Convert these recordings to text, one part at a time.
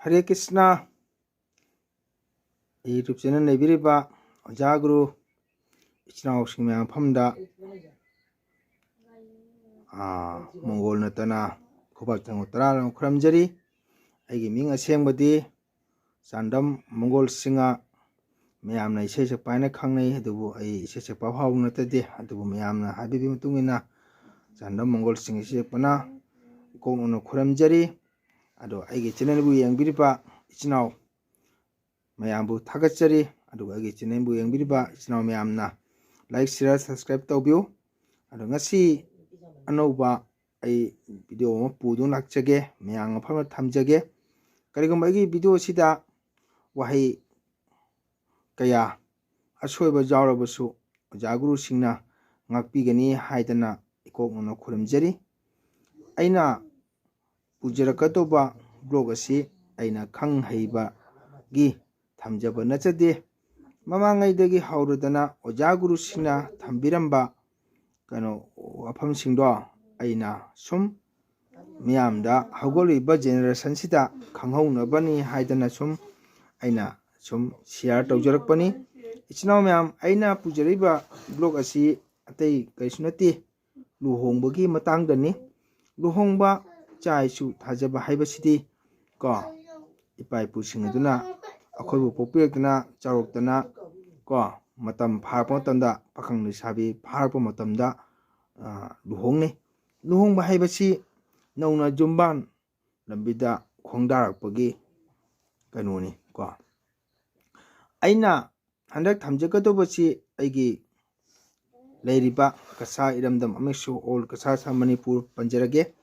Hare Krishna YouTube channel nebiriba Oja Guru ichna sing mya phamda Mongol natana khobak thang tara khramjari aigi ming asembadi Sandam Mongol singa mayamna isai sak paina khangnai adubu ai isai sak pa haw natade adubu mayamna habibi mutungina Sandam Mongol singa isai pana kono khramjari ado aigi channel bu yangbiriba ichna mayambu thagachari adu agi channel bu yangbiriba ichna mayamna like share subscribe tawbiu adu ngasi anauba ai video ma pudu nakchage mayang phama thamjage karigum agi video sida wahai kaya asoiba jawrabasu Oja Guru singna ngakpigani haidana ikokno khuramjari aina pujarakatoba blog asi aina khang heiba gi thamjaba nachade mamangaidagi hauradana Oja Guru singna thambiramba kano wafam singdo aina sum miyamda hagoliba generation sida khanghaunabani haidana sum aina sum share tawjarakpani ichnaw miyam aina pujariba blog asi atei kaisunati luhongbagi matangdani luhongba chaisu thajaba haibasidi ko ipai pusingaduna akoibu popirakna charoktana ko matam pharpa tanda pakhang lisabi pharpa matamda luhongne luhongba haibasi nauna jumban lambida khongdarakpagi kanoni ko aina handak thamjagadobasi aigi leiriba kasa iramdam amesu all kasa sa Manipur panjarage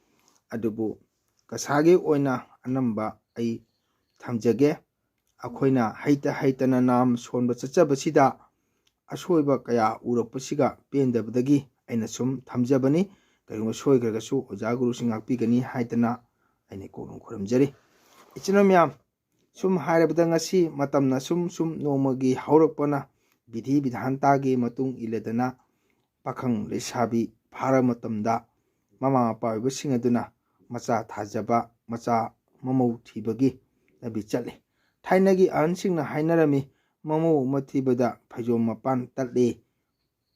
adubu kasage oina anamba ai thamjage akoina haitana nam sonba chachabasida asoiba kaya urakpasiga pendabadagi aina sum thamjabani kayuma soigragasu Oja Guru singakpigani haitana aina kono khuramjari ichna miyam sum hairabada ngasi matamna sum nomagi haurakpana bidhi bidhantagi matung iledana pakhang lesabi phara matamda mama mapa oibasing aduna macha thajaba macha mamau thibagi nabi chale thainagi ansingna hainarami mamau mathibada phajom mapan tatle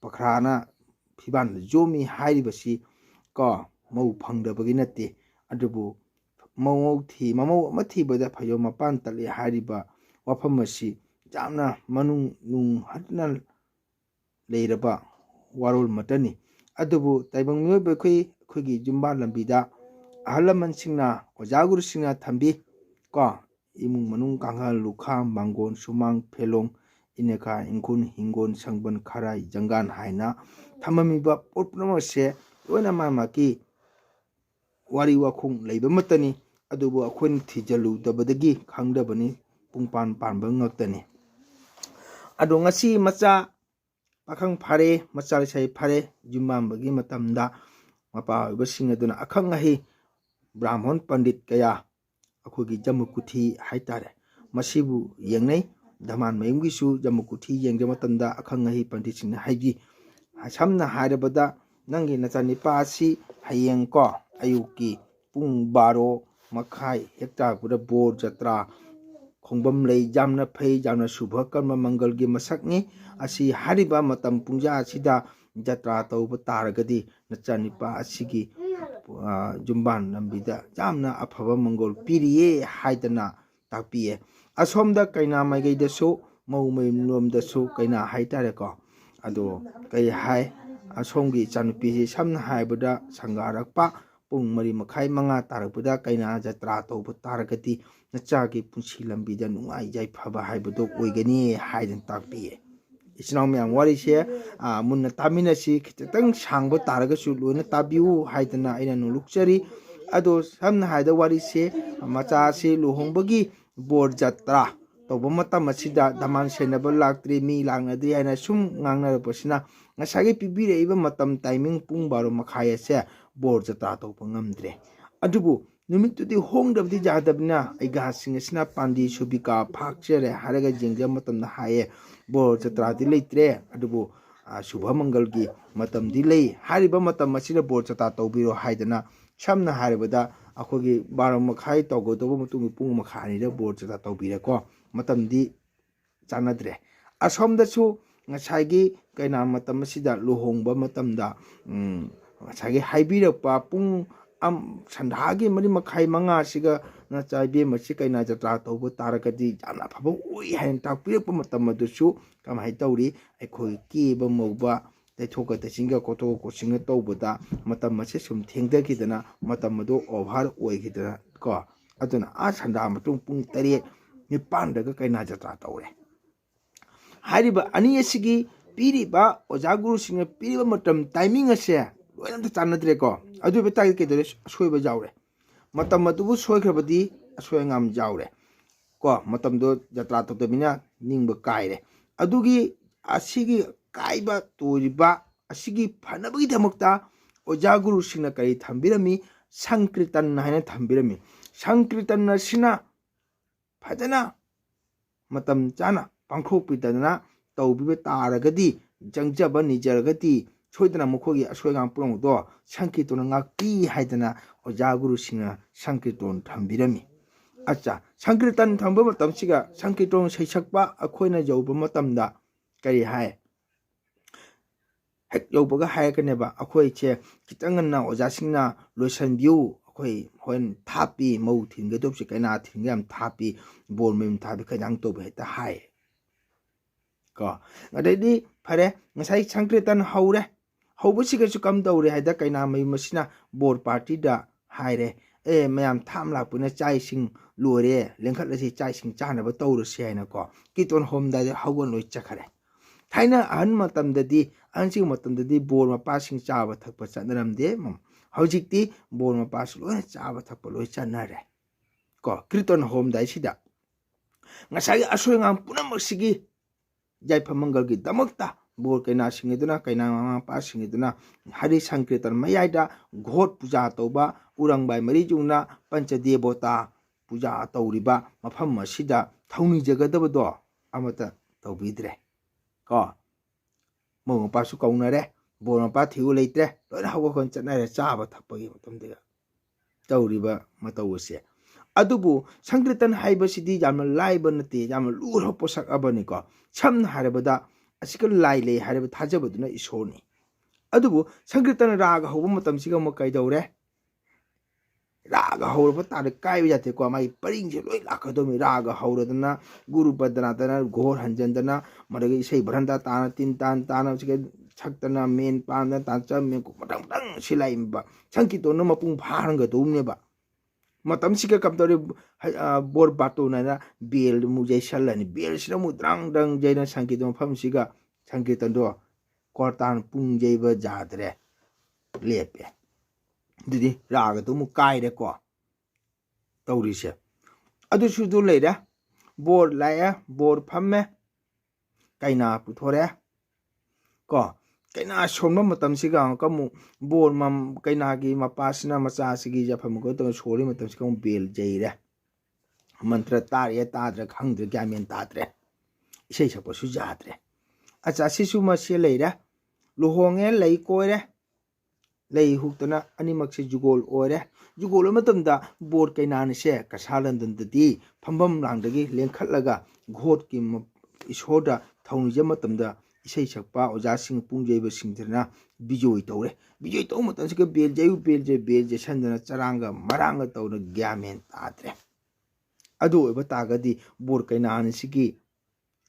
pakhrana phiban jomi hairibasi ko mau phangdabagi natte adubu mamau mathibada phajom mapan tatle hairiba wafamasi jamna manung nung hatna leiraba warul matani adubu taibang miyoba khoi jumba lambida ahalaman singna Oja Guru singna thambi ko imung manung kanghal lukha mangon sumang phelong ineka ingkun hingon sangban kharai jangan haina thamamiba potpramase loina mamaki wari wakhung leiba matani adubu akhon thijalu dabadagi khangdabani pungpan panba ngaktani adu ngasi macha pakhang phare macha sai phare jumambagi matamda mapa oibasing aduna akhang ahi Brahmon Pandit kaya akogi jamukuthi haitare masibu yengnai dhaman mayumgisu jamukuthi yengja matamda akhang ahi pandit singna haigi samna hairabada nangi nachanipa asi hayeng ko ayuki pung 12 makhai hekta guda bor jatra khongbam lei jamna phei jamna subha karma mangalgi masakni asi hariba matam pungja asida jatra tauba taragadi nachanipa asigi jumban lambida jamna afaba mangol piriye haidana takpiye asomda kaina maigaidasu maumainomdasu kaina haitare ko ado kai hai asomgi chanupisi samna haibada sangarakpa pung mari makhai manga tarakpada kaina jatra tauba taragati nachagi punsi lambida nungai jaifaba haibado oigani haidan takpiye ichnaw miyam wari se munna taminasi khitang sangba taragasu loina tabiu haidana aina nulukchari ado samna haida wari se macha se luhongbagi bor jatra toba matam asida daman senaba laktri mi langnadri aina sum ngangnarapasina ngasagi pibire iba matam timing pung 12 makhai se bor jatra toba ngamdre adubu numitudi hongdabdi jadabna aiga singasina pandi subika phakchere haraga jengja matamna haye bor jatra di leitre adubu subha mangalgi matam di lei hariba matam asina bor jatra tawbiro haidana samna haribada ꯑꯩꯈꯣꯏꯒꯤ ꯕꯥꯔꯣ ꯃꯈꯥꯏ ꯇꯧꯒꯗꯧꯕ ꯃꯇꯨꯡꯒꯤ ꯄꯨꯡ ꯃꯈꯥꯏ ꯑꯅꯤꯗ ꯕꯣꯔ ꯆꯥꯛꯆꯥ ꯇꯧꯕꯤꯔꯦꯀꯣ ꯃꯇꯝꯗꯤ ꯆꯥꯟꯅꯗ꯭ꯔꯦ ꯑꯁꯣꯝꯗꯁꯨ ꯉꯁꯥꯏꯒꯤ ꯀꯩꯅꯥ ꯃꯇꯝ ꯑꯁꯤꯗ ꯂꯨꯍꯣꯡꯕ ꯃꯇꯝꯗ ꯉꯁꯥꯏꯒꯤ ꯍꯥꯏꯕꯤꯔꯛꯄ ꯄꯨꯡ ꯁꯟꯙꯥꯒꯤ 4:30 ꯅꯆꯥ ꯏꯕꯦꯝꯃꯁꯤ ꯀꯩꯅꯥ ꯖꯇ꯭ꯔꯥ ꯇꯧꯕ ꯇꯥꯔꯒꯗꯤ ꯌꯥꯝꯅ ꯑꯐꯕ ꯑꯣꯏ ꯍꯥꯏꯅ ꯇꯥꯛꯄꯤꯔꯛꯄ ꯃꯇꯝ ꯑꯗꯨꯁꯨ ꯀꯃꯥꯏꯅ ꯇꯧꯔꯤ ꯑꯩꯈꯣꯏ ꯀꯦꯕ ꯃꯧꯕ ꯇꯩꯊꯣꯛꯀ ꯇꯩꯁꯤꯟꯒ ꯀꯣꯠꯊꯣꯛ ꯀꯣꯠꯁꯤꯟꯒ ꯇꯧꯕꯗ ꯃꯇꯝ ꯑꯁꯤ ꯁꯨꯝ ꯊꯦꯡꯊꯈꯤꯗꯅ ꯃꯇꯝ ꯑꯗꯨ ꯑꯣꯚꯔ ꯑꯣꯏꯈꯤꯗꯅ ꯀꯣ ꯑꯗꯨꯅ ꯁꯟꯙꯥ ꯃꯇꯨꯡ ꯄꯨꯡ 7, 9ꯗꯒ ꯀꯩꯅꯥ ꯖꯇ꯭ꯔꯥ ꯇꯧꯔꯦ ꯍꯥꯏꯔꯤꯕ ꯑꯅꯤ ꯑꯁꯤꯒꯤ ꯄꯤꯔꯤꯕ ꯑꯣꯖꯥ ꯒꯨꯔꯨꯁꯤꯡꯅ ꯄꯤꯔꯤꯕ ꯃꯇꯝ ꯇꯥꯏꯃꯤꯡ ꯑꯁꯦ ꯂꯣꯏꯅ ꯑꯝꯇ ꯆꯥꯟꯅꯗ꯭ꯔꯦꯀꯣ ꯑꯗꯨ ꯑꯣꯏꯕ ꯇꯥꯔꯒꯗꯤ ꯀꯩꯗꯧꯔꯦ ꯑꯁꯣꯏꯕ ꯌꯥꯎꯔꯦ ꯃꯇꯝ ꯑꯗꯨꯕꯨ ꯁꯣꯏꯈ꯭ꯔꯕꯗꯤ ꯑꯁꯣꯏ ꯑꯉꯥꯝ ꯌꯥꯎꯔꯦ ꯀꯣ ꯃꯇꯝꯗꯣ ꯖꯇ꯭ꯔꯥ ꯇꯧꯗꯕꯅꯤꯅ ꯅꯤꯡꯕ ꯀꯥꯏꯔꯦ ꯑꯗꯨꯒꯤ ꯑꯁꯤꯒꯤ ꯀꯥꯏꯕ ꯇꯣꯏꯔꯤꯕ ꯑꯁꯤꯒꯤ ꯐꯅꯕꯒꯤꯗꯃꯛꯇ ꯑꯣꯖꯥ ꯒꯨꯔꯨꯁꯤꯡꯅ ꯀꯔꯤ ꯊꯝꯕꯤꯔꯝꯃꯤ ꯁꯪꯀ꯭ꯔꯤꯇꯟ ꯍꯥꯏꯅ ꯊꯝꯕꯤꯔꯝꯃꯤ ꯁꯪꯀ꯭ꯔꯤꯇꯟ ꯑꯁꯤꯅ ꯐꯖꯅ ꯃꯇꯝ ꯆꯥꯅ ꯄꯥꯡꯊꯣꯛꯄꯤꯗꯅ ꯇꯧꯕꯤꯕ ꯇꯥꯔꯒꯗꯤ ꯆꯪꯖꯕ ꯅꯤꯖꯔꯒꯗꯤ ꯁꯣꯏꯗꯅ ꯃꯈꯣꯏꯒꯤ ꯑꯁꯣꯏ ꯑꯉꯥꯝ ꯄꯨꯝꯅꯃꯛꯇꯣ ꯁꯪꯀꯤꯔꯇꯣꯟꯅ ꯉꯥꯛꯄꯤ ꯍꯥꯏꯗꯅ ꯑꯣꯖꯥ ꯒꯨꯔꯨꯁꯤꯡꯅ ꯁꯪꯀꯤꯔꯇꯣꯟ ꯊꯝꯕꯤꯔꯝꯃꯤ ꯁꯪꯀꯤꯔꯇꯟ ꯊꯝꯕ ꯃꯇꯝꯁꯤꯒ ꯁꯪꯀꯤꯔꯇꯣꯟ ꯁꯩꯁꯛꯄ ꯑꯩꯈꯣꯏꯅ ꯌꯧꯕ ꯃꯇꯝꯗ ꯀꯔꯤ ꯍꯥꯏ ꯍꯦꯛ ꯌꯧꯕꯒ ꯍꯥꯏꯔꯛꯀꯅꯦꯕ ꯑꯩꯈꯣꯏꯁꯦ ꯈꯤꯇꯪ ꯉꯟꯅ ꯑꯣꯖꯥꯁꯤꯡꯅ ꯂꯣꯏꯁꯤꯟꯕꯤꯌꯨ ꯑꯩꯈꯣꯏ ꯍꯣꯔꯦꯟ ꯊꯥꯞꯄꯤ ꯃꯧ ꯊꯤꯟꯒꯗꯧꯕꯁꯤ ꯀꯩꯅꯥ ꯊꯤꯟꯒ ꯌꯥꯝ ꯊꯥꯞꯄꯤ ꯕꯣꯔ ꯃꯌꯨꯝ ꯊꯥꯞꯄꯤ ꯈꯤꯇꯪ ꯇꯧꯕ ꯍꯦꯛꯇ ꯍꯥꯏ ꯀꯣ ꯑꯗꯩꯗꯤ ꯐꯔꯦ ꯉꯁꯥꯏ ꯁꯪꯀ꯭ꯔꯤꯇꯟ ꯍꯧꯔꯦ ꯍꯧꯕꯁꯤꯒꯁꯨ ꯀꯝ ꯇꯧꯔꯦ ꯍꯥꯏꯗ ꯀꯩꯅꯥ ꯃꯌꯨꯝ ꯑꯁꯤꯅ ꯕꯣꯔ ꯄꯥꯔꯇꯤꯗ ꯍꯥꯏꯔꯦ ꯃꯌꯥꯝ ꯊꯥꯝ ꯂꯥꯛꯄꯅ ꯆꯥꯛ ꯏꯁꯤꯡ ꯂꯣꯏꯔꯦ ꯂꯦꯡꯈꯠꯂꯁꯤ ꯆꯥꯛ ꯏꯁꯤꯡ ꯆꯥꯅꯕ ꯇꯧꯔꯁꯤ ꯍꯥꯏꯅꯀꯣ ꯀꯤꯔꯇꯣꯟ ꯍꯣꯝꯗꯥꯏꯗ ꯍꯧꯒꯠ ꯂꯣꯏ ꯆꯠꯈꯔꯦ ꯊꯥꯏꯅ ꯑꯍꯟꯁꯤꯡ ꯃꯇꯝꯗꯗꯤ ꯕꯣꯔ ꯃꯄꯥꯁꯤꯡ ꯆꯥꯕ ꯊꯛꯄ ꯆꯠꯅꯔꯝꯗꯦ ꯍꯧꯖꯤꯛꯇꯤ ꯕꯣꯔ ꯃꯄꯥꯁꯨ ꯂꯣꯏꯅ ꯆꯥꯕ ꯊꯛꯄ ꯂꯣꯏ ꯆꯠꯅꯔꯦ ꯀꯣ ꯀꯤꯔꯇꯣꯟ ꯍꯣꯝꯗꯥꯏꯁꯤꯗ ꯉꯁꯥꯏꯒꯤ ꯑꯁꯣꯏ ꯑꯉꯥꯝ ꯄꯨꯝꯅꯃꯛꯁꯤꯒꯤ ꯌꯥꯏꯐꯃꯪꯒꯜꯒꯤꯗꯃꯛꯇ ꯕꯣꯔ ꯀꯩꯅꯥꯁꯤꯡꯒꯤꯗꯨꯅ ꯀꯩꯅꯥ ꯃꯃꯥ ꯃꯄꯥꯁꯤꯡꯒꯤꯗꯨꯅ ꯍꯔꯤ ꯁꯪꯀꯤꯔꯇꯟ ꯃꯌꯥꯏꯗ ꯘꯣꯠ ꯄꯨꯖꯥ ꯇꯧꯕ ꯎꯔꯪꯕꯥꯏ ꯃꯔꯤꯖꯨꯡꯅ ꯄꯟꯆꯗꯦꯕꯣꯇꯥ ꯄꯨꯖꯥ ꯇꯧꯔꯤꯕ ꯃꯐꯝ ꯑꯁꯤꯗ ꯊꯧꯅꯤꯖꯒꯗꯕꯗꯣ ꯑꯃꯠꯇ ꯇꯧꯕꯤꯗ꯭ꯔꯦ ꯀꯣ ꯃꯧ ꯃꯄꯥꯁꯨ ꯀꯧꯅꯔꯦ ꯕꯣꯔ ꯃꯄꯥ ꯊꯤꯌꯨ ꯂꯩꯇ꯭ꯔꯦ ꯂꯣꯏꯅ ꯍꯧꯒꯠ ꯆꯠꯅꯔꯦ ꯆꯥꯕ ꯊꯛꯄꯒꯤ ꯃꯇꯝꯗ ꯇꯧꯔꯤꯕ ꯃꯇꯧ ꯑꯁꯦ ꯑꯗꯨꯕꯨ ꯁꯪꯀꯤꯔꯇꯟ ꯍꯥꯏꯕꯁꯤꯗꯤ ꯌꯥꯝꯅ ꯂꯥꯏꯕ ꯅꯠꯇꯦ ꯌꯥꯝꯅ ꯂꯨꯔꯕ ꯄꯣꯠꯁꯛ ꯑꯃꯅꯤꯀꯣ ꯁꯝꯅ ꯍꯥꯏꯔꯕꯗ ꯑꯁꯤꯒ ꯂꯥꯏ ꯂꯩ ꯍꯥꯏꯔꯤꯕ ꯊꯥꯖꯕꯗꯨꯅ ꯏꯁꯣꯔꯅꯤ ꯑꯗꯨꯕꯨ ꯁꯪꯀꯤꯔꯇꯟ ꯔꯥꯒ ꯍꯧꯕ ꯃꯇꯝꯁꯤꯒ ꯑꯃꯨꯛ ꯀꯩꯗꯧꯔꯦ ꯔꯥꯒ ꯍꯧꯔꯕ ꯇꯥꯔꯦ ꯀꯥꯏꯕ ꯌꯥꯗꯦꯀꯣ ꯃꯥꯒꯤ ꯄꯔꯤꯡꯁꯦ ꯂꯣꯏ ꯂꯥꯛꯀꯗꯧꯅꯤ ꯔꯥꯒ ꯍꯧꯔꯗꯅ ꯒꯨꯔꯨ ꯕꯗꯅꯥꯗꯅ ꯘꯣꯔ ꯍꯟꯖꯤꯟꯗꯅ ꯃꯗꯒꯤ ꯏꯁꯩ ꯚꯔꯟꯗꯥ ꯇꯥꯅ ꯇꯤꯟ ꯇꯥꯅ ꯁꯛꯇꯅ ꯃꯦꯟ ꯄꯥꯟꯗꯅ ꯇꯥꯟꯆ ꯃꯦꯟ ꯃꯊꯪ ꯁꯤꯜꯂꯛꯏꯕ ꯁꯪꯀꯤꯔꯇꯣꯟꯅ ꯃꯄꯨꯡ ꯐꯥꯍꯟꯒꯗꯧꯅꯦꯕ ꯃꯇꯝꯁꯤꯒ ꯀꯝꯗꯧꯔꯤ ꯕꯣꯔ ꯕꯥꯇꯣꯟ ꯍꯥꯏꯅ ꯕꯦꯜ ꯑꯃꯨꯛ ꯌꯩꯁꯜꯂꯅꯤ ꯕꯦꯜꯁꯤꯗ ꯑꯃꯨꯛ ꯗ꯭ꯔꯪ ꯗ꯭ꯔꯪ ꯌꯩꯅ ꯁꯪꯀꯤꯔꯇꯟ ꯃꯐꯝꯁꯤꯒ ꯁꯪꯀꯤꯔꯇꯟꯗꯣ ꯀꯣꯔꯇꯥꯟ ꯄꯨꯡ ꯌꯩꯕ ꯌꯥꯗ꯭ꯔꯦ ꯂꯦꯞꯄꯦ ꯑꯗꯨꯗꯤ ꯔꯥꯒꯗꯣ ꯑꯃꯨꯛ ꯀꯥꯏꯔꯦꯀꯣ ꯇꯧꯔꯤꯁꯦ ꯑꯗꯨꯁꯨ ꯂꯩꯔꯦ ꯕꯣꯔ ꯂꯥꯛꯑꯦ ꯕꯣꯔ ꯐꯝꯃꯦ ꯀꯩꯅꯥ ꯄꯨꯊꯣꯔꯛꯑꯦ ꯀꯣ ꯀꯩꯅꯥ ꯁꯣꯟꯕ ꯃꯇꯝꯁꯤꯒ ꯑꯃꯨꯛ ꯕꯣꯔ ꯀꯩꯅꯥꯒꯤ ꯃꯄꯥꯁꯤꯅ ꯃꯆꯥꯁꯤꯒꯤ ꯌꯥꯐꯝ ꯇꯧꯔ ꯁꯣꯜꯂꯤ ꯃꯇꯝꯁꯤꯒ ꯑꯃꯨꯛ ꯕꯦꯜ ꯌꯩꯔꯦ ꯃꯟꯇ꯭ꯔ ꯇꯥꯔꯦ ꯇꯥꯗ꯭ꯔꯦ ꯈꯪꯗ꯭ꯔꯦ ꯒ꯭ꯌꯥꯟ ꯃꯦꯟ ꯇꯥꯗ꯭ꯔꯦ ꯏꯁꯩ ꯁꯛꯄꯁꯨ ꯌꯥꯗ꯭ꯔꯦ ꯑꯁꯤꯁꯨ ꯃꯁꯤ ꯂꯩꯔꯦ ꯂꯨꯍꯣꯡꯉꯦ ꯂꯩ ꯀꯣꯏꯔꯦ ꯂꯩ ꯍꯨꯛꯇꯅ ꯑꯅꯤꯃꯛꯁꯦ ꯖꯨꯒꯣꯜ ꯑꯣꯏꯔꯦ ꯖꯨꯒꯣꯜ ꯃꯇꯝꯗ ꯕꯣꯔ ꯀꯩꯅꯥꯅꯤꯁꯦ ꯀꯁꯥ ꯂꯟꯗꯟꯗꯗꯤ ꯐꯝꯐꯝ ꯂꯥꯡꯗꯒꯤ ꯂꯦꯡꯈꯠꯂꯒ ꯘꯣꯠꯀꯤ ꯏꯁꯣꯔꯗ ꯊꯧꯅꯤꯖꯕ ꯃꯇꯝꯗ ꯏꯁꯩ ꯁꯛꯄ ꯑꯣꯖꯥꯁꯤꯡ ꯄꯨꯡ ꯌꯩꯕꯁꯤꯡꯗꯨꯅ ꯕꯤꯖꯣꯏ ꯇꯧꯔꯦ ꯕꯤꯖꯣꯏ ꯇꯧꯕ ꯃꯇꯝꯁꯤꯒ ꯕꯦꯜ ꯌꯩꯌꯨ ꯕꯦꯜ ꯌꯩꯁꯟꯗꯅ ꯆꯔꯥꯡꯒ ꯃꯔꯥꯡꯒ ꯇꯧꯔ ꯒ꯭ꯌꯥꯟ ꯃꯦꯟ ꯇꯥꯗ꯭ꯔꯦ ꯑꯗꯨ ꯑꯣꯏꯕ ꯇꯥꯔꯒꯗꯤ ꯕꯣꯔ ꯀꯩꯅꯥꯅꯤꯁꯤꯒꯤ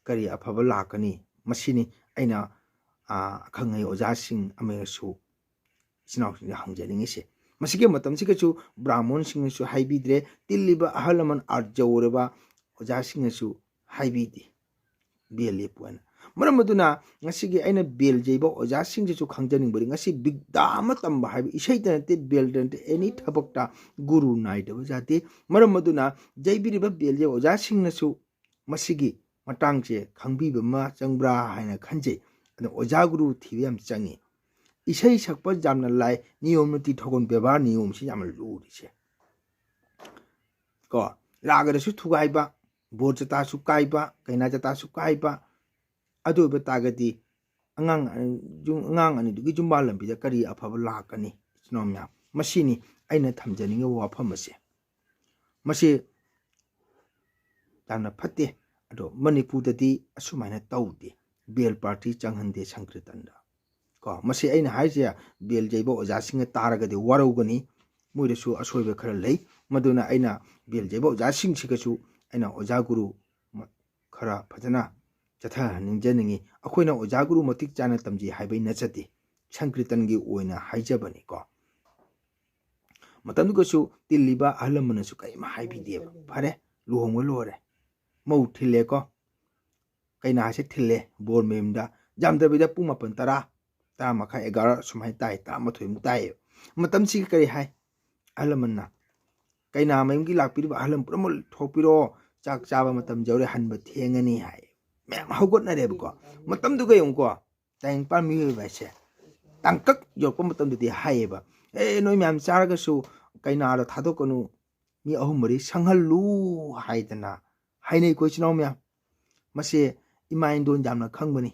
ꯀꯔꯤ ꯑꯐꯕ ꯂꯥꯛꯀꯅꯤ ꯃꯁꯤꯅꯤ ꯑꯩꯅ ꯑꯈꯪ ꯑꯍꯩ ꯑꯣꯖꯥꯁꯤꯡ ꯑꯃꯁꯨ ꯏꯆꯤꯟ ꯏꯅꯥꯎꯁꯤꯡꯗ ꯍꯪꯖꯅꯤꯡꯉꯤꯁꯦ ꯃꯁꯤꯒꯤ ꯃꯇꯝꯁꯤꯒꯁꯨ ꯕ꯭ꯔꯥꯍ꯭ꯃꯣꯟꯁꯤꯡꯅꯁꯨ ꯍꯥꯏꯕꯤꯗ꯭ꯔꯦ ꯇꯤꯜꯂꯤꯕ ꯑꯍꯜ ꯂꯃꯟ ꯑꯥꯔꯖ ꯑꯣꯏꯔꯕ ꯑꯣꯖꯥꯁꯤꯡꯅꯁꯨ ꯍꯥꯏꯕꯤꯗꯦ ꯕꯦꯜ ꯂꯦꯞꯄꯨ ꯍꯥꯏꯅ ꯃꯔꯝ ꯑꯗꯨꯅ ꯉꯁꯤꯒꯤ ꯑꯩꯅ ꯕꯦꯜ ꯌꯩꯕ ꯑꯣꯖꯥꯁꯤꯡꯁꯤꯁꯨ ꯈꯪꯖꯅꯤꯡꯕꯗꯤ ꯉꯁꯤ ꯕꯤꯗ꯭ꯌꯥ ꯑꯃ ꯇꯝꯕ ꯍꯥꯏꯕ ꯏꯁꯩꯗ ꯅꯠꯇꯦ ꯕꯦꯜꯗ ꯅꯠꯇꯦ ꯑꯦꯅꯤ ꯊꯕꯛꯇ ꯒꯨꯔꯨ ꯅꯥꯏꯗꯕ ꯌꯥꯗꯦ ꯃꯔꯝ ꯑꯗꯨꯅ ꯌꯩꯕꯤꯔꯤꯕ ꯕꯦꯜ ꯌꯩꯕ ꯑꯣꯖꯥꯁꯤꯡꯅꯁꯨ ꯃꯁꯤꯒꯤ ꯃꯇꯥꯡꯁꯦ ꯈꯪꯕꯤꯕ ꯑꯃ ꯆꯪꯕ꯭ꯔꯥ ꯍꯥꯏꯅ ꯈꯟꯖꯩ ꯑꯗꯣ ꯑꯣꯖꯥ ꯒꯨꯔु ꯊꯤꯕ ꯌꯥꯝ ꯆꯪꯉꯤ ꯏꯁꯩ ꯁꯛꯄ ꯌꯥꯝꯅ ꯂꯥꯏ ꯅꯤꯌꯣꯝ ꯅꯨꯇꯤ ꯊꯧꯒꯜ ꯕꯦꯕꯥꯔ ꯅꯤꯌꯣꯝꯁꯤ ꯌꯥꯝꯅ ꯂꯨꯔꯤꯁꯦ ꯀꯣ ꯔꯥꯒꯗꯁꯨ ꯊꯨꯒꯥꯏꯕ ꯕꯣꯔ ꯖꯇꯥꯁꯨ ꯀꯥꯏꯕ ꯀꯩꯅꯥ ꯖꯇꯥꯁꯨ ꯀꯥꯏꯕ ꯑꯗꯨ ꯑꯣꯏꯕ ꯇꯥꯔꯒꯗꯤ ꯑꯉꯥꯡ ꯑꯅꯤꯗꯨꯒꯤ ꯌꯨꯝꯕꯥꯜ ꯂꯝꯕꯤꯗ ꯀꯔꯤ ꯑꯐꯕ ꯂꯥꯛꯀꯅꯤ ꯏꯆꯤꯟ ꯏꯅꯥꯎ ꯃꯌꯥꯝ ꯃꯁꯤꯅꯤ ꯑꯩꯅ ꯊꯝꯖꯅꯤꯡꯉꯤꯕ ꯋꯥꯐꯝ ꯑꯁꯤ ꯃꯁꯤ ꯌꯥꯝꯅ ꯐꯠꯇꯦ ꯑꯗꯣ ꯃꯅꯤꯄꯨꯔꯗꯗꯤ ꯑꯁꯨꯃꯥꯏꯅ ꯇꯧꯗꯦ ꯕꯦꯜ ꯄꯥꯔꯇꯤ ꯆꯪꯍꯟꯗꯦ ꯁꯪꯀ꯭ꯔꯤꯇꯟꯗ ꯀꯣ ꯃꯁꯤ ꯑꯩꯅ ꯍꯥꯏꯁꯦ ꯕꯦꯜ ꯌꯩꯕ ꯑꯣꯖꯥꯁꯤꯡꯅ ꯇꯥꯔꯒꯗꯤ ꯋꯥꯔꯧꯒꯅꯤ ꯃꯣꯏꯗꯁꯨ ꯑꯁꯣꯏꯕ ꯈꯔ ꯂꯩ ꯃꯗꯨꯅ ꯑꯩꯅ ꯕꯦꯜ ꯌꯩꯕ ꯑꯣꯖꯥꯁꯤꯡꯁꯤꯒꯁꯨ ꯑꯩꯅ ꯑꯣꯖꯥ ꯒꯨꯔꯨ ꯈꯔ ꯐꯖꯅ ꯆꯠꯊꯍꯟꯅꯤꯡꯖꯅꯤꯡꯉꯤ ꯑꯩꯈꯣꯏꯅ ꯑꯣꯖꯥ ꯒꯨꯔꯨ ꯃꯇꯤꯛ ꯆꯥꯅ ꯇꯝꯖꯩ ꯍꯥꯏꯕꯩ ꯅꯠꯆꯗꯦ ꯁꯪꯀ꯭ꯔꯤꯇꯟꯒꯤ ꯑꯣꯏꯅ ꯍꯥꯏꯖꯕꯅꯤꯀꯣ ꯃꯇꯝꯗꯨꯒꯁꯨ ꯇꯤꯜꯂꯤꯕ ꯑꯍꯜ ꯂꯃꯟꯅꯁꯨ ꯀꯔꯤꯝ ꯍꯥꯏꯕꯤꯗꯦꯕ ꯐꯔꯦ ꯂꯨꯍꯣꯡꯕ ꯂꯣꯏꯔꯦ ꯃꯧ ꯊꯤꯜꯂꯦꯀꯣ ꯀꯩꯅꯥꯁꯦ ꯊꯤꯜꯂꯦ ꯕꯣꯔ ꯃꯌꯨꯝꯗ ꯌꯥꯝꯗ꯭ꯔꯕꯤꯗ ꯄꯨꯡ 9 10 10 ꯃꯈꯥꯏ 11 ꯁꯨꯃꯥꯏꯅ ꯇꯥꯏ 11 ꯇꯥꯏꯌꯦꯕ ꯃꯇꯝꯁꯤꯒꯤ ꯀꯔꯤ ꯍꯥꯏ ꯑꯍꯜ ꯂꯃꯟꯅ ꯀꯩꯅꯥ ꯃꯌꯨꯝꯒꯤ ꯂꯥꯛꯄꯤꯔꯤꯕ ꯑꯍꯜ ꯂꯃꯟ ꯄꯨꯝꯅꯃꯛ ꯊꯣꯛꯄꯤꯔꯣ ꯆꯥꯛ ꯆꯥꯕ ꯃꯇꯝ ꯌꯧꯔꯦ ꯍꯟꯕ ꯊꯦꯡꯉꯅꯤ ꯍꯥꯏ ꯃꯌꯥꯝ ꯍꯧꯒꯠꯅꯔꯦꯕꯀꯣ ꯃꯇꯝꯗꯨꯒ ꯌꯦꯡꯉꯨꯀꯣ ꯇꯥꯏꯕꯪꯄꯥꯟ ꯃꯤꯑꯣꯏꯕ ꯍꯥꯏꯁꯦ ꯇꯥꯡꯀꯛ ꯌꯧꯔꯛꯄ ꯃꯇꯝꯗꯗꯤ ꯍꯥꯏꯌꯦꯕ ꯅꯣꯏ ꯃꯌꯥꯝ ꯆꯥꯔꯒꯁꯨ ꯀꯩꯅꯥꯗꯣ ꯊꯥꯗꯣꯛꯀꯅꯨ ꯃꯤ 3 4 ꯁꯪꯍꯜꯂꯨ ꯍꯥꯏꯗꯅ ꯍꯥꯏꯅꯩꯀꯣ ꯏꯆꯤꯟ ꯏꯅꯥꯎ ꯃꯌꯥꯝ ꯃꯁꯤ ꯏꯃꯥ ꯏꯟꯗꯣꯟ ꯌꯥꯝꯅ ꯈꯪꯕꯅꯤ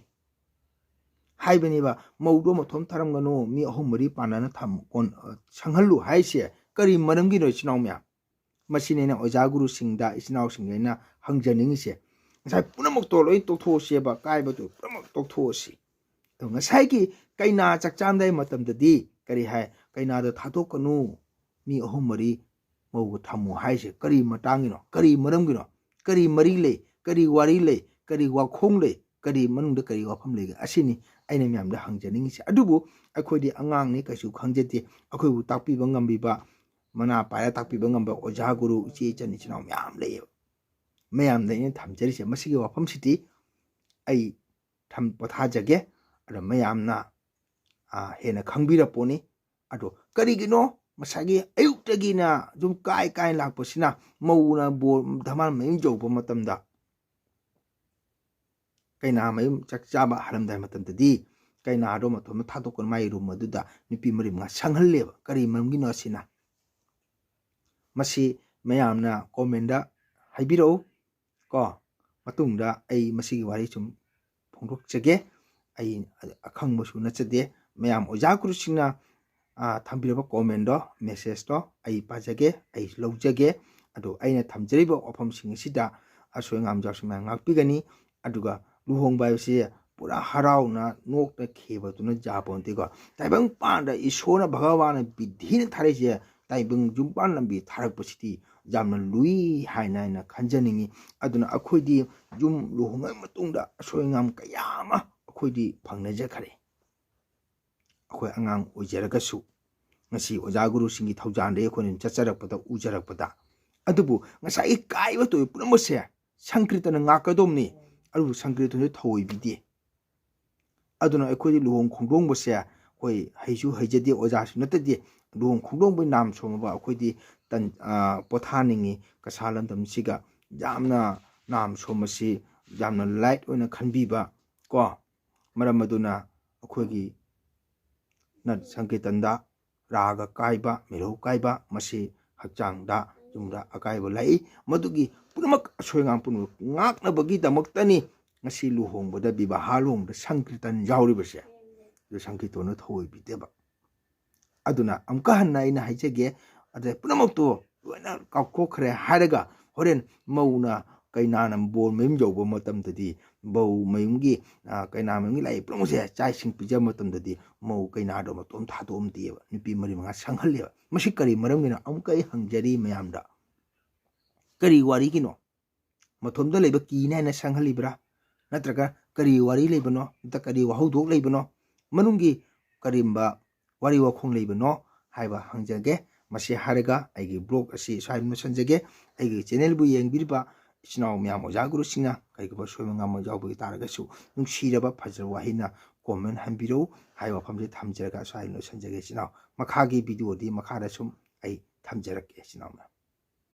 ꯍꯥꯏꯕꯅꯦꯕ ꯃꯧꯗꯣ ꯃꯊꯣꯝ ꯊꯥꯔꯝꯒꯅꯨ ꯃꯤ 3 4 ꯄꯥꯟꯅꯅ ꯁꯪꯍꯜꯂꯨ ꯍꯥꯏꯁꯦ ꯀꯔꯤ ꯃꯔꯝꯒꯤꯅꯣ ꯏꯆꯤꯟ ꯏꯅꯥꯎ ꯃꯌꯥꯝ ꯃꯁꯤꯅꯦ ꯑꯩꯅ ꯑꯣꯖꯥ ꯒꯨꯔꯨꯁꯤꯡꯗ ꯏꯆꯤꯟ ꯏꯅꯥꯎꯁꯤꯡꯗ ꯑꯩꯅ ꯍꯪꯖꯅꯤꯡꯉꯤꯁꯦ ꯉꯁꯥꯏ ꯄꯨꯝꯅꯃꯛꯇꯣ ꯂꯣꯏ ꯇꯣꯛꯊꯣꯛꯑꯁꯦꯕ ꯀꯥꯏꯕꯗꯣ ꯄꯨꯝꯅꯃꯛ ꯇꯣꯛꯊꯣꯛꯑꯁꯤ ꯑꯗꯣ ꯉꯁꯥꯏꯒꯤ ꯀꯩꯅꯥ ꯆꯥꯛꯆꯥꯝꯗꯥꯏ ꯃꯇꯝꯗꯗꯤ ꯀꯔꯤ ꯍꯥꯏ ꯀꯩꯅꯥꯗꯣ ꯊꯥꯗꯣꯛꯀꯅꯨ ꯃꯤ 3 4 ꯃꯧꯒ ꯊꯝꯃꯨ ꯍꯥꯏꯁꯦ ꯀꯔꯤ ꯃꯇꯥꯡꯒꯤꯅꯣ ꯀꯔꯤ ꯃꯔꯝꯒꯤꯅꯣ ꯀꯔꯤ ꯃꯔꯤ ꯂꯩ ꯀꯔꯤ ꯋꯥꯔꯤ ꯂꯩ ꯀꯔꯤ ꯋꯥꯈꯣꯡ ꯂꯩ ꯀꯔꯤ ꯃꯅꯨꯡꯗ ꯀꯔꯤ ꯋꯥꯐꯝ ꯂꯩꯒꯦ ꯑꯁꯤꯅꯤ ꯑꯩꯅ ꯃꯌꯥꯝꯗ ꯍꯪꯖꯅꯤꯡꯉꯤꯁꯦ ꯑꯗꯨꯕꯨ ꯑꯩꯈꯣꯏꯗꯤ ꯑꯉꯥꯡꯅꯤ ꯀꯩꯁꯨ ꯈꯪꯖꯗꯦ ꯑꯩꯈꯣꯏꯕꯨ ꯇꯥꯛꯄꯤꯕ ꯉꯝꯕꯤꯕ ꯃꯅꯥ ꯄꯥꯏꯔ ꯇꯥꯛꯄꯤꯕ ꯉꯝꯕ ꯑꯣꯖꯥ ꯒꯨꯔꯨ ꯏꯆꯦ ꯏꯆꯟ ꯏꯆꯤꯟ ꯏꯅꯥꯎ ꯃꯌꯥꯝ ꯂꯩꯌꯦꯕ ꯃꯌꯥꯝꯗ ꯑꯩꯅ ꯊꯝꯖꯔꯤꯁꯦ ꯃꯁꯤꯒꯤ ꯋꯥꯐꯝꯁꯤꯗꯤ ꯑꯩ ꯄꯣꯊꯥꯖꯒꯦ ꯑꯗꯣ ꯃꯌꯥꯝꯅ ꯍꯦꯟꯅ ꯈꯪꯕꯤꯔꯛꯄꯣꯅꯤ ꯑꯗꯣ ꯀꯔꯤꯒꯤꯅꯣ ꯉꯁꯥꯏꯒꯤ ꯑꯌꯨꯛꯇꯒꯤꯅ ꯁꯨꯝ ꯀꯥꯏ ꯂꯥꯛꯄꯁꯤꯅ ꯃꯧꯅ ꯕꯣꯔ ꯙꯃꯥꯟ ꯃꯌꯨꯝ ꯌꯧꯕ ꯃꯇꯝꯗ ꯀꯩꯅꯥ ꯃꯌꯨꯝ ꯆꯥꯛ ꯆꯥꯕ ꯍꯜꯂꯝꯗꯥꯏ ꯃꯇꯝꯗꯗꯤ ꯀꯩꯅꯥꯗꯣ ꯃꯇꯣꯝꯇ ꯊꯥꯗꯣꯛꯀꯅꯨ ꯃꯥꯒꯤ ꯔꯨꯝ ꯑꯗꯨꯗ ꯅꯨꯄꯤ 4 5 ꯁꯪꯍꯜꯂꯦꯕ ꯀꯔꯤ ꯃꯔꯝꯒꯤꯅꯣ ꯑꯁꯤꯅ ꯃꯁꯤ ꯃꯌꯥꯝꯅ ꯀꯣꯃꯦꯟꯗ ꯍꯥꯏꯕꯤꯔꯛꯎ ꯀꯣ ꯃꯇꯨꯡꯗ ꯑꯩ ꯃꯁꯤꯒꯤ ꯋꯥꯔꯤ ꯁꯨꯝ ꯐꯣꯡꯗꯣꯛꯆꯒꯦ ꯑꯩ ꯑꯈꯪꯕꯁꯨ ꯅꯠꯆꯗꯦ ꯃꯌꯥꯝ ꯑꯣꯖꯥ ꯒꯨꯔꯨꯁꯤꯡꯅ ꯊꯝꯕꯤꯔꯕ ꯀꯣꯃꯦꯟꯗꯣ ꯃꯦꯁꯦꯖꯇꯣ ꯑꯩ ꯄꯥꯖꯒꯦ ꯑꯩ ꯂꯧꯖꯒꯦ ꯑꯗꯣ ꯑꯩꯅ ꯊꯝꯖꯔꯤꯕ ꯋꯥꯐꯝꯁꯤꯡ ꯑꯁꯤꯗ ꯑꯁꯣꯏ ꯑꯉꯥꯝ ꯌꯥꯎꯁꯤ ꯃꯌꯥꯝ ꯉꯥꯛꯄꯤꯒꯅꯤ ꯑꯗꯨꯒ ꯂꯨꯍꯣꯡꯕ ꯍꯥꯏꯕꯁꯤ ꯄꯨꯔꯥ ꯍꯔꯥꯎꯅ ꯅꯣꯛꯇ ꯈꯦꯕꯗꯨꯅ ꯌꯥꯄꯣꯟꯇꯦꯀꯣ ꯇꯥꯏꯕꯪꯄꯥꯟꯗ ꯏꯁꯣꯔꯅ ꯚꯒꯋꯥꯟꯅ ꯕꯤꯙꯤꯅ ꯊꯥꯔꯛꯏꯁꯦ ꯇꯥꯏꯕꯪ ꯌꯨꯝꯄꯥꯟ ꯂꯝꯕꯤ ꯊꯥꯔꯛꯄꯁꯤꯗꯤ ꯌꯥꯝꯅ ꯂꯨꯏ ꯍꯥꯏꯅ ꯑꯩꯅ ꯈꯟꯖꯅꯤꯡꯉꯤ ꯑꯗꯨꯅ ꯑꯩꯈꯣꯏꯗꯤ ꯌꯨꯝ ꯂꯨꯍꯣꯡꯉꯕ ꯃꯇꯨꯡꯗ ꯑꯁꯣꯏ ꯑꯉꯥꯝ ꯀꯌꯥ ꯑꯃ ꯑꯩꯈꯣꯏꯗꯤ ꯐꯪꯅꯖꯈ꯭ꯔꯦ ꯑꯩꯈꯣꯏ ꯑꯉꯥꯡ ꯑꯣꯏꯖꯔꯒꯁꯨ ꯉꯁꯤ ꯑꯣꯖꯥ ꯒꯨꯔꯨꯁꯤꯡꯒꯤ ꯊꯧꯖꯥꯟꯗꯒꯤ ꯑꯩꯈꯣꯏꯅ ꯆꯠꯆꯔꯛꯄꯗ ꯎꯖꯔꯛꯄꯗ ꯑꯗꯨꯕꯨ ꯉꯁꯥꯏꯒꯤ ꯀꯥꯏꯕ ꯇꯧꯏ ꯄꯨꯝꯅꯃꯛꯁꯦ ꯁꯪꯀ꯭ꯔꯤꯇꯅ ꯉꯥꯛꯀꯗꯧꯕꯅꯤ ꯑꯗꯨꯕꯨ ꯁꯪꯀ꯭ꯔꯤꯇꯅꯁꯨ ꯊꯧꯑꯣꯏꯕꯤꯗꯦ ꯑꯗꯨꯅ ꯑꯩꯈꯣꯏꯗꯤ ꯂꯨꯍꯣꯡ ꯈꯣꯡꯗꯣꯡꯕꯁꯦ ꯑꯩꯈꯣꯏ ꯍꯩꯁꯨ ꯍꯩꯖꯗꯦ ꯑꯣꯖꯥꯁꯨ ꯅꯠꯇꯗꯦ ꯂꯨꯍꯣꯡ ꯈꯣꯡꯗꯣꯡꯕꯒꯤ ꯅꯥꯝ ꯁꯣꯝꯃꯕ ꯑꯩꯈꯣꯏꯗꯤ ꯄꯣꯊꯥꯅꯤꯡꯉꯤ ꯀꯁꯥ ꯂꯝꯗꯝꯁꯤꯒ ꯌꯥꯝꯅ ꯅꯥꯝ ꯁꯣꯝꯕꯁꯤ ꯌꯥꯝꯅ ꯂꯥꯏꯠ ꯑꯣꯏꯅ ꯈꯟꯕꯤꯕ ꯀꯣ ꯃꯔꯝ ꯑꯗꯨꯅ ꯑꯩꯈꯣꯏꯒꯤ ꯁꯪꯀꯤꯔꯇꯟꯗ ꯔꯥꯒ ꯀꯥꯏꯕ ꯃꯤꯔꯧ ꯀꯥꯏꯕ ꯃꯁꯤ ꯍꯛꯆꯥꯡꯗ ꯌꯨꯝꯗ ꯑꯀꯥꯏꯕ ꯂꯥꯛꯏ ꯃꯗꯨꯒꯤ ꯄꯨꯝꯅꯃꯛ ꯑꯁꯣꯏ ꯑꯉꯥꯝ ꯄꯨꯝꯅꯃꯛ ꯉꯥꯛꯅꯕꯒꯤꯗꯃꯛꯇꯅꯤ ꯉꯁꯤ ꯂꯨꯍꯣꯡꯕꯗ ꯕꯤꯕꯥꯍ ꯂꯨꯍꯣꯡꯕꯗ ꯁꯪꯀꯤꯔꯇꯟ ꯌꯥꯎꯔꯤꯕꯁꯦ ꯑꯗꯨ ꯁꯪꯀꯤꯔꯇꯟꯅ ꯊꯧꯑꯣꯏꯕꯤꯗꯦꯕ ꯑꯗꯨꯅ ꯑꯃꯨꯛꯀ ꯍꯟꯅ ꯑꯩꯅ ꯍꯥꯏꯖꯒꯦ ꯑꯗ ꯄꯨꯝꯅꯃꯛꯇꯣ ꯂꯣꯏꯅ ꯀꯥꯎꯊꯣꯛꯈ꯭ꯔꯦ ꯍꯥꯏꯔꯒ ꯍꯣꯔꯦꯟ ꯃꯧꯅ ꯀꯩꯅꯥꯅ ꯕꯣꯔ ꯃꯌꯨꯝ ꯌꯧꯕ ꯃꯇꯝꯗꯗꯤ ꯃꯧ ꯃꯌꯨꯝꯒꯤ ꯀꯩꯅꯥ ꯃꯌꯨꯝꯒꯤ ꯂꯥꯛꯏ ꯄꯨꯝꯅꯃꯛꯁꯦ ꯆꯥꯛ ꯏꯁꯤꯡ ꯄꯤꯖꯕ ꯃꯇꯝꯗꯗꯤ ꯃꯧ ꯀꯩꯅꯥꯗꯣ ꯃꯇꯣꯝ ꯊꯥꯗꯣꯛꯑꯝꯗꯦꯕ ꯅꯨꯄꯤ 4 5 ꯁꯪꯍꯜꯂꯦꯕ ꯃꯁꯤ ꯀꯔꯤ ꯃꯔꯝꯒꯤꯅꯣ ꯑꯃꯨꯛꯀ ꯑꯩ ꯍꯪꯖꯔꯤ ꯃꯌꯥꯝꯗ ꯀꯔꯤ ꯋꯥꯔꯤꯒꯤꯅꯣ ꯃꯇꯣꯝꯗ ꯂꯩꯕ ꯀꯤꯅꯤ ꯍꯥꯏꯅ ꯁꯪꯍꯜꯂꯤꯕ꯭ꯔꯥ ꯅꯠꯇ꯭ꯔꯒ ꯀꯔꯤ ꯋꯥꯔꯤ ꯂꯩꯕꯅꯣ ꯅꯠꯇ꯭ꯔꯒ ꯀꯔꯤ ꯋꯥꯍꯧꯗꯣꯛ ꯂꯩꯕꯅꯣ ꯃꯅꯨꯡꯒꯤ ꯀꯔꯤꯝꯕ ꯋꯥꯔꯤ ꯋꯥꯈꯣꯡ ꯂꯩꯕꯅꯣ ꯍꯥꯏꯕ ꯍꯪꯖꯒꯦ ꯃꯁꯤ ꯍꯥꯏꯔꯒ ꯑꯩꯒꯤ ꯕ꯭ꯂꯣꯛ ꯑꯁꯤ ꯁ꯭ꯋꯥꯏꯗ ꯂꯣꯏꯁꯤꯟꯖꯒꯦ ꯑꯩꯒꯤ ꯆꯦꯅꯦꯜꯕꯨ ꯌꯦꯡꯕꯤꯔꯤꯕ ꯏꯆꯤꯟ ꯏꯅꯥꯎ ꯃꯌꯥꯝ ꯑꯣꯖꯥ ꯒꯨꯔꯨꯁꯤꯡꯅ ꯀꯔꯤꯒꯨꯝꯕ ꯁꯣꯏꯕ ꯉꯥꯝꯕ ꯌꯥꯎꯕ ꯇꯥꯔꯒꯁꯨ ꯅꯨꯡꯁꯤꯔꯕ ꯐꯖꯔꯕ ꯋꯥꯍꯩꯅ ꯀꯣꯃꯦꯟ ꯍꯟꯕꯤꯔꯛꯎ ꯍꯥꯏꯕ ꯋꯥꯐꯝꯁꯦ ꯊꯝꯖꯔꯒ ꯁ꯭ꯋꯥꯏꯗ ꯂꯣꯏꯁꯤꯟꯖꯒꯦ ꯏꯆꯤꯟ ꯏꯅꯥꯎ ꯃꯈꯥꯒꯤ ꯚꯤꯗꯤꯑꯣꯗꯤ ꯃꯈꯥꯗ ꯁꯨꯝ ꯑꯩ ꯊꯝꯖꯔꯛꯀꯦ ꯏꯆꯤꯟ ꯏꯅꯥꯎ